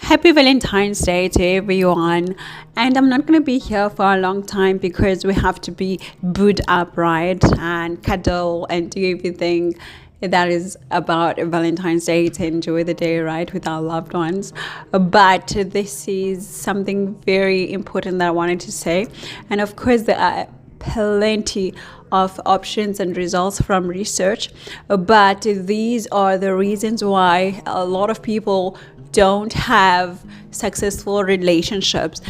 Happy Valentine's Day to everyone. And I'm not going to be here for a long time because we have to be booed up, right? And cuddle and do everything that is about Valentine's Day to enjoy the day, right? With our loved ones. But this is something very important that I wanted to say. And of course, there are plenty of options and results from research, but these are the reasons why a lot of people don't have successful relationships.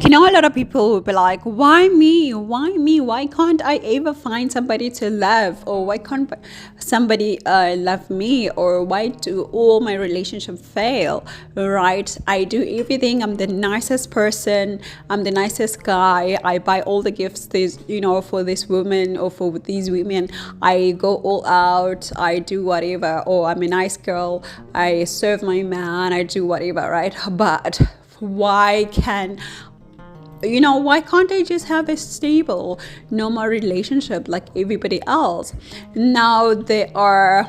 You know, a lot of people will be like, why me? Why me? Why can't I ever find somebody to love? Or why can't somebody love me? Or why do all my relationships fail? Right? I do everything. I'm the nicest person. I'm the nicest guy. I buy all the gifts for this woman or for these women. I go all out. I do whatever. Or I'm a nice girl. I serve my man. I do whatever, right? But why can't I just have a stable, normal relationship like everybody else? Now, there are,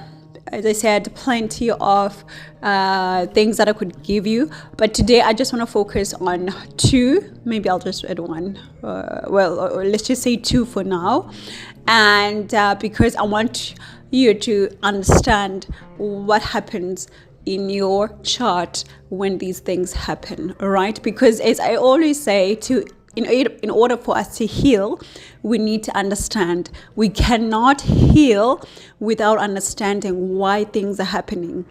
as I said, plenty of things that I could give you. But today, I just want to focus on two. Maybe I'll just add one. Let's just say two for now. And because I want you to understand what happens in your chart when these things happen, right? Because as I always say, in order for us to heal, we need to understand. We cannot heal without understanding why things are happening.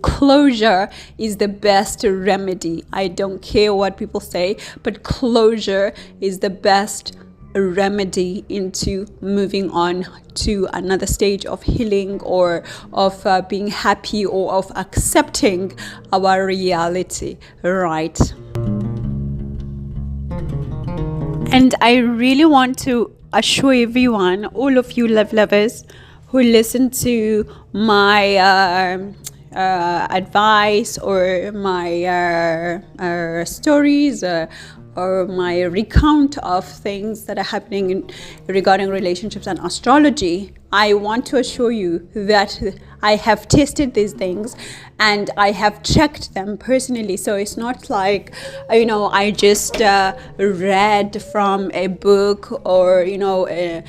Closure is the best remedy. I don't care what people say, but closure is the best remedy into moving on to another stage of healing or of being happy or of accepting our reality, right? And I really want to assure everyone, all of you love lovers who listen to my advice or my stories or my recount of things that are happening regarding relationships and astrology, I want to assure you that I have tested these things and I have checked them personally. So it's not like, I just read from a book or, a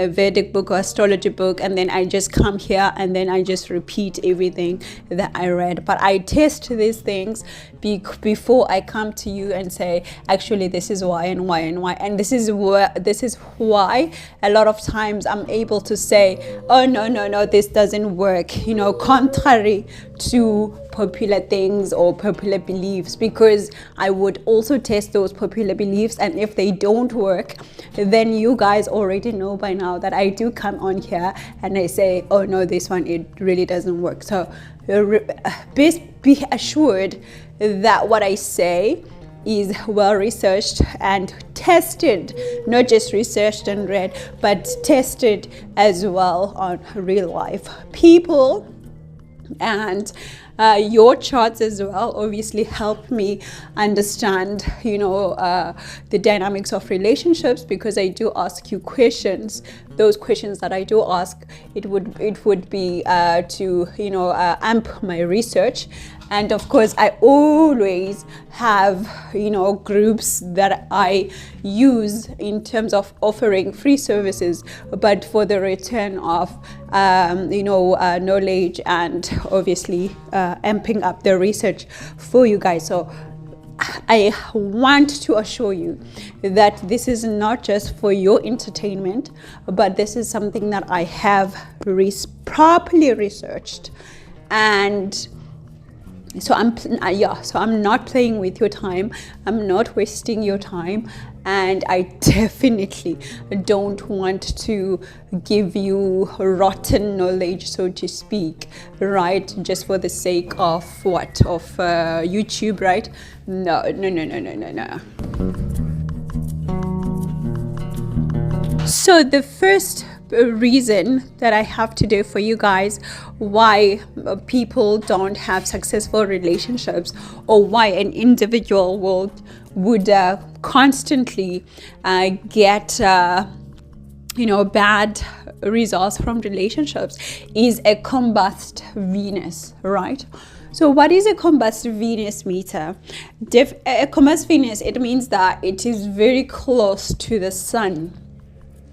Vedic book or astrology book, and then I just come here and then I just repeat everything that I read. But I test these things before I come to you and say, actually, this is why and why and why. And this is why a lot of times I'm able to say, oh, no, this doesn't work, contrary to popular things or popular beliefs, because I would also test those popular beliefs, and if they don't work, then you guys already know by now that I do come on here and I say, oh no, this one, it really doesn't work. So be assured that what I say is well researched and tested, not just researched and read, but tested as well on real life people. And your charts as well obviously help me understand the dynamics of relationships, because I do ask you questions. Those questions that I do ask, it would be to amp my research. And of course, I always have, groups that I use in terms of offering free services, but for the return of, knowledge and obviously amping up the research for you guys. So I want to assure you that this is not just for your entertainment, but this is something that I have properly researched. And so I'm not playing with your time. I'm not wasting your time. And I definitely don't want to give you rotten knowledge, so to speak, right? Just for the sake of YouTube, right? No. So the first reason that I have today for you guys why people don't have successful relationships, or why an individual would constantly get bad results from relationships, is a combust Venus, right? So what is a combust Venus meter? A combust Venus, it means that it is very close to the sun.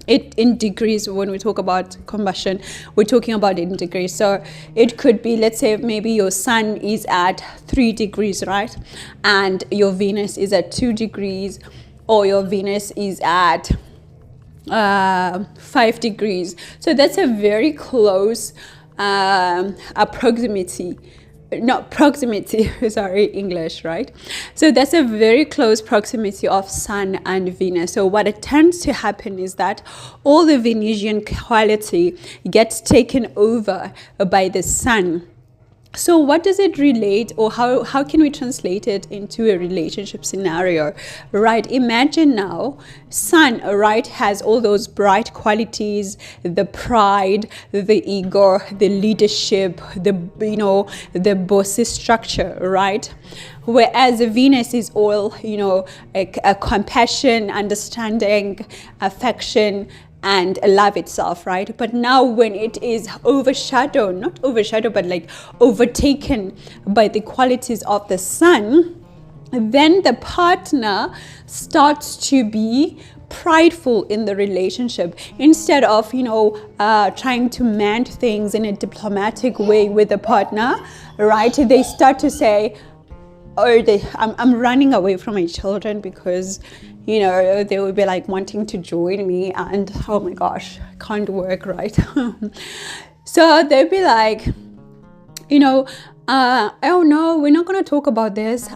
It in degrees. When we talk about combustion, we're talking about it in degrees. So it could be, let's say maybe your sun is at 3 degrees, right? And your Venus is at 2 degrees, or your Venus is at 5 degrees. So that's a very close proximity, sorry, English, right? So that's a very close proximity of Sun and Venus. So what it tends to happen is that all the Venusian quality gets taken over by the Sun. So what does it relate, or how can we translate it into a relationship scenario, right? Imagine now, Sun, right, has all those bright qualities, the pride, the ego, the leadership, the bossy structure, right? Whereas Venus is all, a compassion, understanding, affection, and love itself, right? But now when it is not overshadowed, but like overtaken by the qualities of the Sun, then the partner starts to be prideful in the relationship. Instead of, trying to mend things in a diplomatic way with the partner, right? They start to say, I'm running away from my children because, they will be like wanting to join me, and oh my gosh, can't work, right? So they'll be like, oh no, we're not going to talk about this.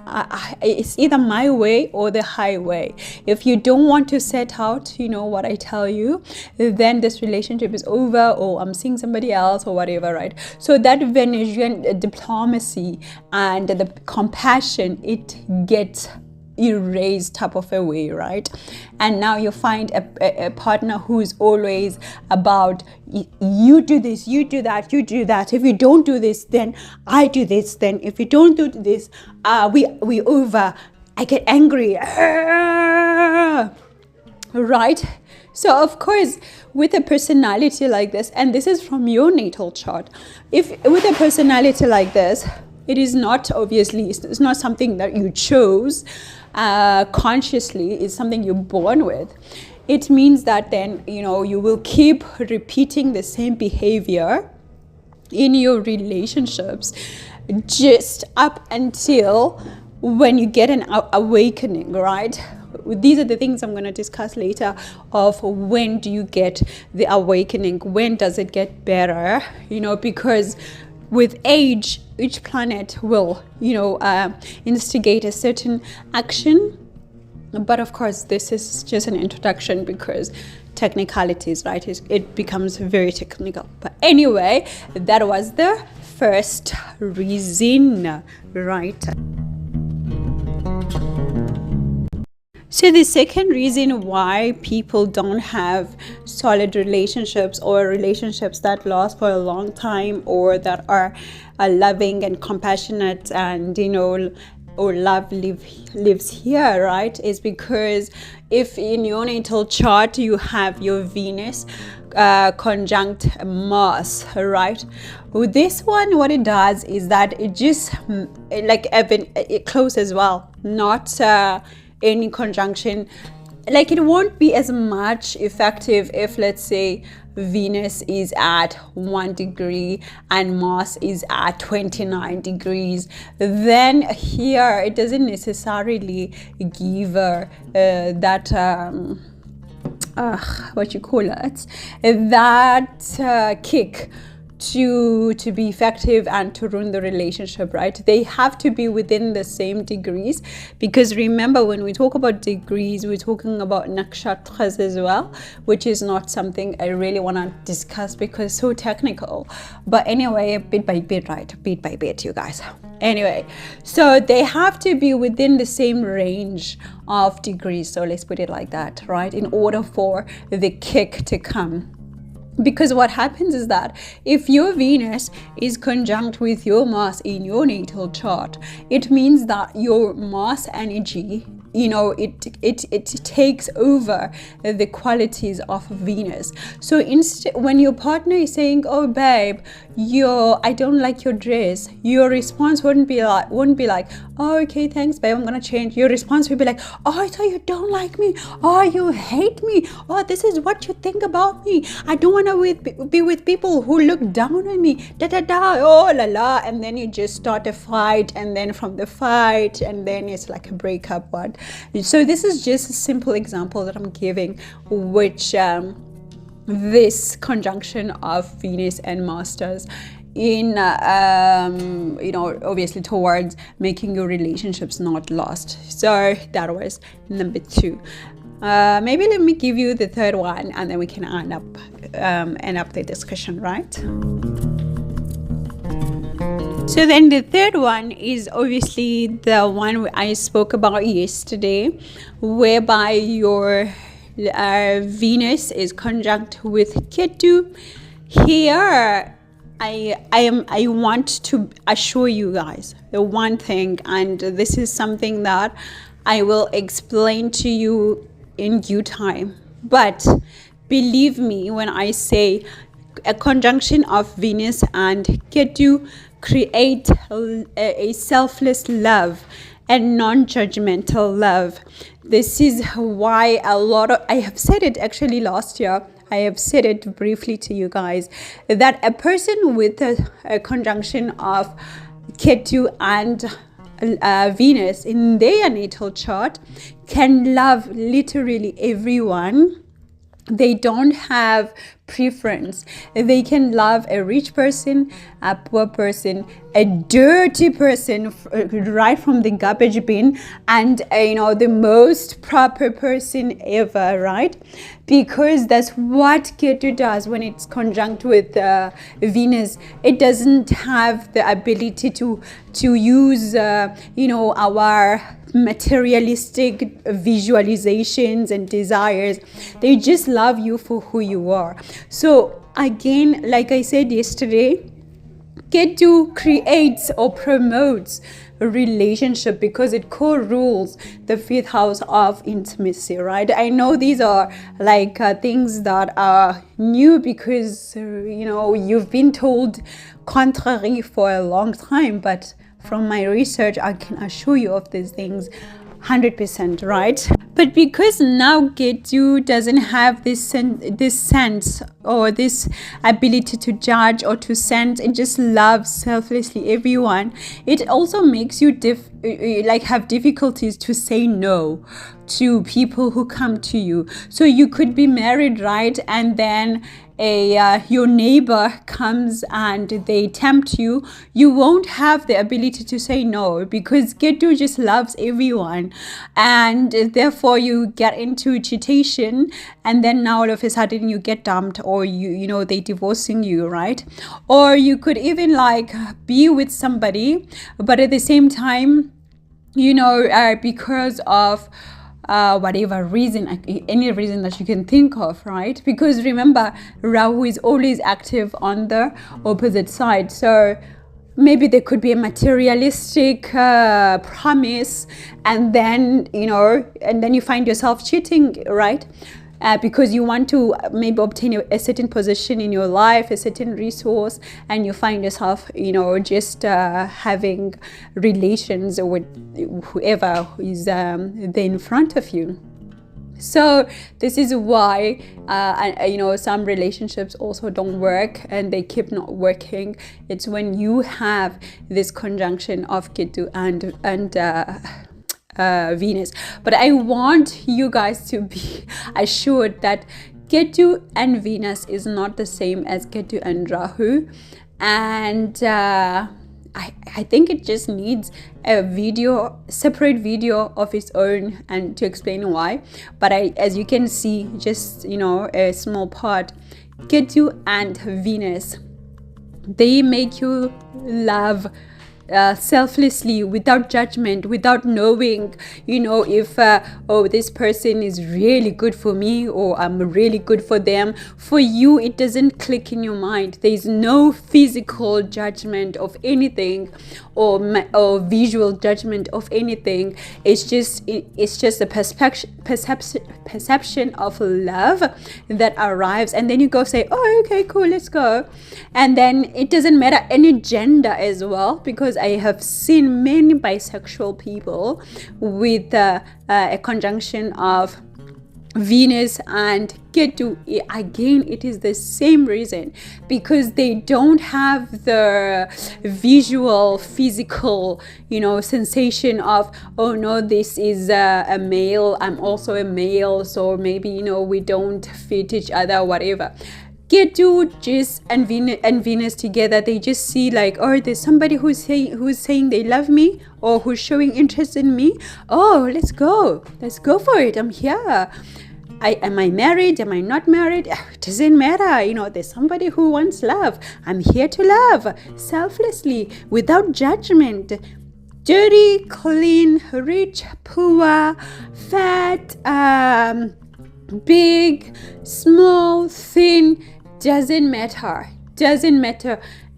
It's either my way or the highway. If you don't want to set out, what I tell you, then this relationship is over, or I'm seeing somebody else, or whatever, right? So that Venusian diplomacy and the compassion, it gets erased type of a way, right? And now you find a partner who is always about, you do this, you do that, you do that. If you don't do this, then I do this. Then if you don't do this, we over. I get angry, right? So of course, with a personality like this, and this is from your natal chart, if with a personality like this, it is not, obviously, it's not something that you chose consciously. It's something you're born with. It means that then, you will keep repeating the same behavior in your relationships just up until when you get an awakening, right? These are the things I'm going to discuss later, of when do you get the awakening? When does it get better? Because with age, each planet will, instigate a certain action. But of course, this is just an introduction, because technicalities, right? It becomes very technical. But anyway, that was the first reason, right? So the second reason why people don't have solid relationships, or relationships that last for a long time, or that are loving and compassionate, and or love lives here, right, is because if in your natal chart you have your Venus conjunct Mars, right? With this one, what it does is that it just it close as well, not any conjunction. Like, it won't be as much effective if, let's say, Venus is at 1 degree and Mars is at 29 degrees. Then here it doesn't necessarily give that kick to be effective and to ruin the relationship, right? They have to be within the same degrees, because remember, when we talk about degrees, we're talking about nakshatras as well, which is not something I really want to discuss because it's so technical. But anyway, bit by bit, right? Bit by bit, you guys. Anyway, so they have to be within the same range of degrees, so let's put it like that, right, in order for the kick to come. Because what happens is that if your Venus is conjunct with your Mars in your natal chart, it means that your Mars energy, it takes over the qualities of Venus. So when your partner is saying, oh babe, I don't like your dress, your response wouldn't be like, oh, okay, thanks babe, I'm gonna change. Your response would be like, oh, I thought you don't like me, oh, you hate me, oh, this is what you think about me, I don't want to be with people who look down on me, da da da, oh la la. And then you just start a fight, and then from the fight, and then it's like a breakup one. So this is just a simple example that I'm giving, which this conjunction of Venus and Masters in obviously towards making your relationships not lost. So that was number 2. Maybe let me give you the third one, and then we can end up the discussion, right? So then the third one is obviously the one I spoke about yesterday, whereby your Venus is conjunct with Ketu. Here I want to assure you guys the one thing, and this is something that I will explain to you in due time, but believe me when I say a conjunction of Venus and Ketu create a selfless love and non-judgmental love. This is why I have said it actually last year, I have said it briefly to you guys, that a person with a conjunction of Ketu and Venus in their natal chart can love literally everyone. They don't have preference. They can love a rich person, a poor person, a dirty person right from the garbage bin, and the most proper person ever, right? Because that's what Ketu does when it's conjunct with Venus. It doesn't have the ability to use our materialistic visualizations and desires. They just love you for who you are. So again, like I said yesterday, Ketu creates or promotes a relationship because it co-rules the 5th house of intimacy, right? I know these are like things that are new because you've been told contrary for a long time, but from my research I can assure you of these things 100%, right? But because now Ketu doesn't have this sense or this ability to judge or to sense, it just loves selflessly everyone. It also makes you have difficulties to say no to people who come to you. So you could be married, right? And then your neighbor comes and they tempt you. You won't have the ability to say no because Ketu just loves everyone, and therefore you get into agitation, and then now all of a sudden you get dumped, or they divorcing you, right? Or you could even be with somebody, but at the same time, because of whatever reason, any reason that you can think of, right? Because remember, Rahu is always active on the opposite side. So maybe there could be a materialistic promise, and then you find yourself cheating, right? Because you want to maybe obtain a certain position in your life, a certain resource, and you find yourself, just having relations with whoever is there in front of you. So this is why some relationships also don't work, and they keep not working. It's when you have this conjunction of Ketu and Venus. But I want you guys to be assured that Ketu and Venus is not the same as Ketu and Rahu, and I think it just needs a separate video of its own, and to explain why. But as you can see, just a small part, Ketu and Venus, they make you love selflessly, without judgment, without knowing, if this person is really good for me or I'm really good for them. For you, it doesn't click in your mind. There's no physical judgment of anything or visual judgment of anything. It's just a perception of love that arrives, and then you go say, oh, okay, cool, let's go. And then it doesn't matter any gender as well, because I have seen many bisexual people with a conjunction of Venus and Ketu. Again, it is the same reason, because they don't have the visual, physical, sensation of, oh no, this is a male, I'm also a male, so maybe we don't fit each other, whatever. Ketu and Venus together, they just see like, oh, there's somebody who's saying they love me, or who's showing interest in me. Oh, let's go for it. I'm here. Am I married? Am I not married? It doesn't matter. There's somebody who wants love. I'm here to love selflessly, without judgment. Dirty, clean, rich, poor, fat, big, small, thin, doesn't matter.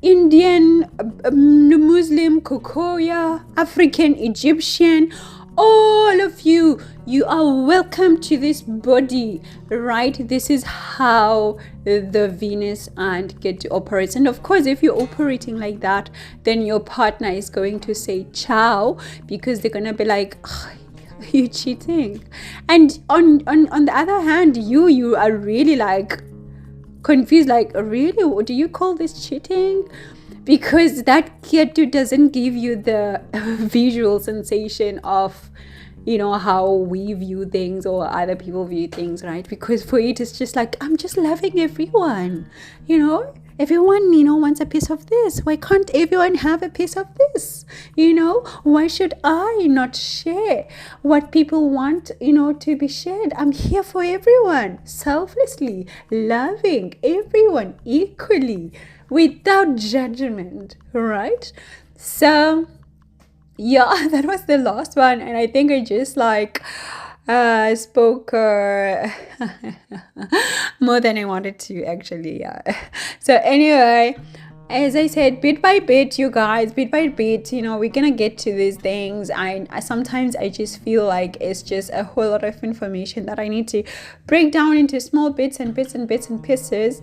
Indian, Muslim, Kokoya, African, Egyptian, all of you are welcome to this body, right? This is how the Venus and Ketu operates. And of course, if you're operating like that, then your partner is going to say ciao, because they're gonna be like, oh, you're cheating. And on the other hand, you are really like confused, like, really, what do you call this cheating? Because that Ketu doesn't give you the visual sensation of how we view things or other people view things, right? Because for it, it's just like, I'm just loving everyone, everyone wants a piece of this. Why can't everyone have a piece of this? Why should I not share what people want to be shared? I'm here for everyone, selflessly loving everyone equally, without judgment, right? So yeah, that was the last one, and I think I just spoke more than I wanted to, actually. Yeah. So anyway, as I said, bit by bit, you guys, we're gonna get to these things. I sometimes just feel like it's just a whole lot of information that I need to break down into small bits and pieces.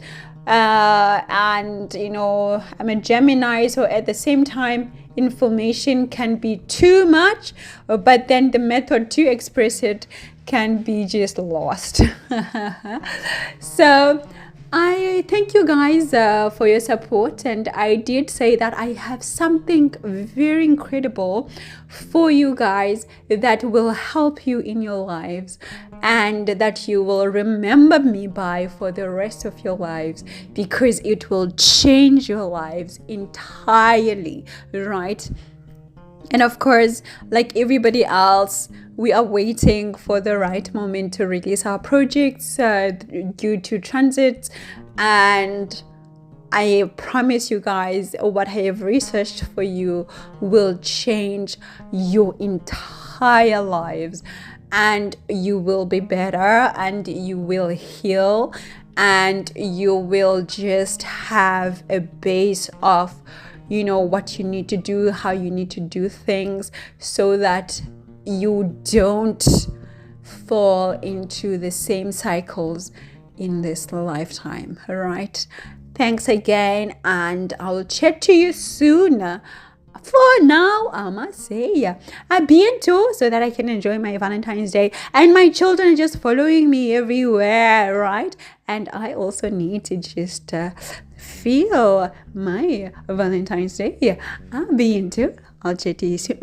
And I'm a Gemini, so at the same time, information can be too much, but then the method to express it can be just lost. So I thank you guys for your support, and I did say that I have something very incredible for you guys that will help you in your lives, and that you will remember me by for the rest of your lives, because it will change your lives entirely, right? And of course, like everybody else, we are waiting for the right moment to release our projects due to transits. And I promise you guys, what I have researched for you will change your entire lives. And you will be better, and you will heal, and you will just have a base of what you need to do, how you need to do things, so that you don't fall into the same cycles in this lifetime. All right, thanks again, and I'll chat to you soon. For now, I must say, a bientôt, so that I can enjoy my Valentine's Day, and my children are just following me everywhere, right? And I also need to just feel my Valentine's Day. A bientôt. I'll chat to you soon.